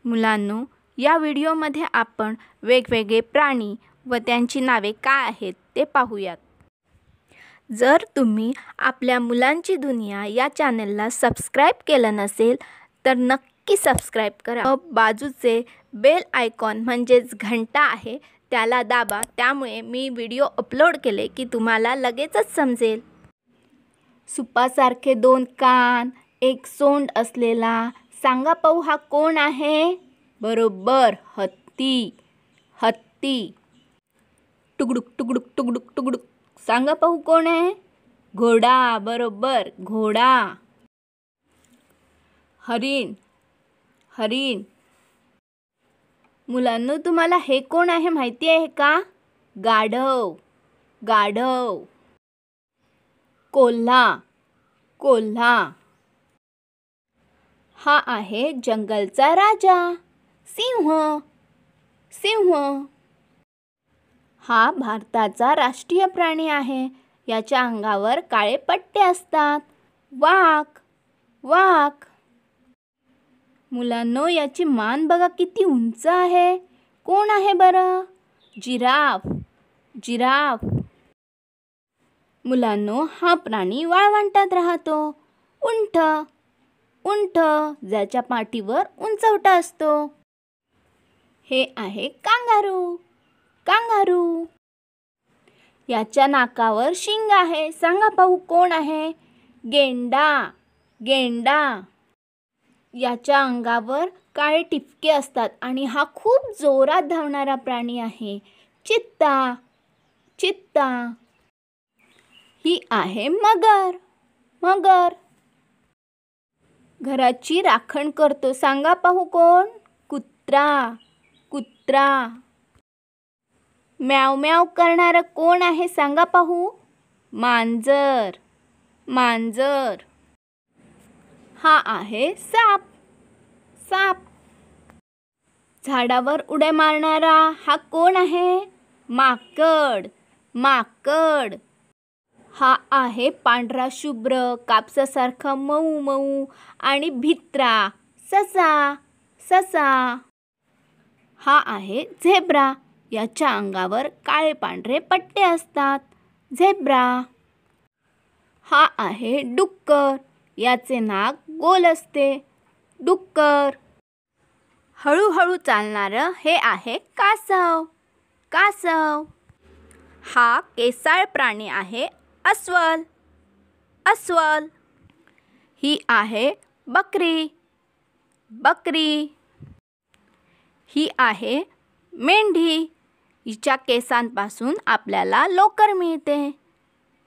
मुलांनो, या व्हिडिओमध्ये आपण वेगवेगळे प्राणी व त्यांची नावे काय आहेत ते पाहूयात। जर तुम्ही आपल्या मुलांची दुनिया या चॅनलला सबस्क्राइब केलं नसेल तर नक्की सबस्क्राइब करा। बाजूचे बेल आयकॉन म्हणजेच घंटा आहे त्याला दाबा, त्यामुळे मी व्हिडिओ अपलोड केले की तुम्हाला लगेचच समजेल। सुपासारखे 2 कान, 1 सोंड असलेला, सांगा पाहू हा कोण आहे? बरोबर, हत्ती। हत्ती। टुगडुक टुगडुक टुगडुक टुगडुक, सांगा पाहू कोण आहे? घोडा। बरोबर, घोडा। हरिण। हरिण। मुलांनो, तुम्हाला हे कोण आहे माहिती आहे का? गाढव। गाढव। कोल्हा। कोल्हा। हा आहे जंगलचा राजा, सिंह। सिंह। हा भारताचा राष्ट्रीय प्राणी आहे, याच्या अंगावर काळे पट्टे असतात। वाघ। वाघ। मुलांनो, याची मान बघा किती उंच आहे, कोण आहे बरं? जिराफ। जिराफ। मुलांनो, हा प्राणी वाळवंटात राहतो। उंट। उंट, ज्याच्या पाठीवर उंचवटा असतो। हे आहे कांगारू। कांगारू। याच्या नाकावर शिंग आहे, सांगा पाहू कोण आहे? गेंडा। गेंडा। याच्या अंगावर काळे टिपके असतात आणि हा खूप जोरात धावणारा प्राणी आहे। चित्ता। चित्ता। ही आहे मगर। मगर। घराची राखण करतो, सांगा पाहू कोण? कुत्रा। कुत्रा। म्याव म्याव करणारं कोण आहे सांगा पाहू? मांजर। मांजर। हा आहे साप। साप। झाडावर उड्या मारणारा हा कोण आहे? माकड। माकड। हा आहे पांढरा शुभ्र, कापसासारखा मऊ मऊ आणि भित्रा, ससा। ससा। हा आहे झेब्रा, याच्या अंगावर काळे पांढरे पट्टे असतात। झेब्रा। हा आहे डुक्कर, याचे नाक गोल असते। डुक्कर। हळूहळू चालणारं हे आहे कासव। कासव। हा केसाळ प्राणी आहे, अस्वल। अस्वल। ही आहे बकरी। बकरी। ही आहे मेंढी, हिच्या केसांपासून आपल्याला लोकर मिळते।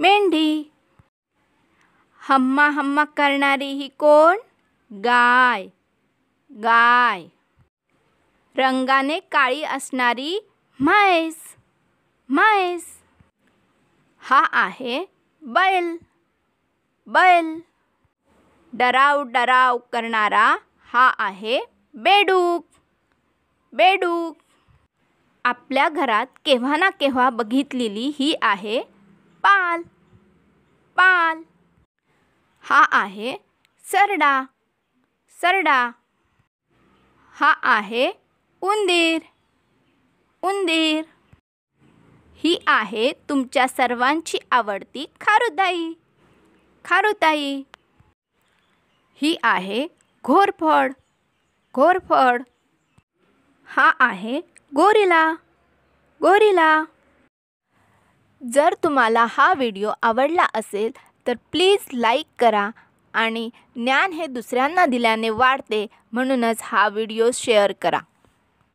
मेंढी। हम्मा हम्मा करणारी ही कोण? गाय। गाय। रंगाने काळी असणारी म्हैस। म्हैस। हा आहे बैल। बैल। डराव डराव करणारा हा आहे बेडूक। बेडूक। आपल्या घरात केव्हा ना केव्हा बघितलेली ही आहे पाल। पाल। हा आहे सरडा। सरडा। हा आहे उंदीर। उंदीर। ही आहे तुमच्या सर्वांची आवडती खारुताई। खारुताई। ही आहे घोरपड। घोरपड। हा आहे गोरिला। गोरिला। जर तुम्हाला हा व्हिडिओ आवडला असेल तर प्लीज लाईक करा आणि ज्ञान हे दुसऱ्यांना दिल्याने वाढते, म्हणूनच हा व्हिडिओ शेअर करा।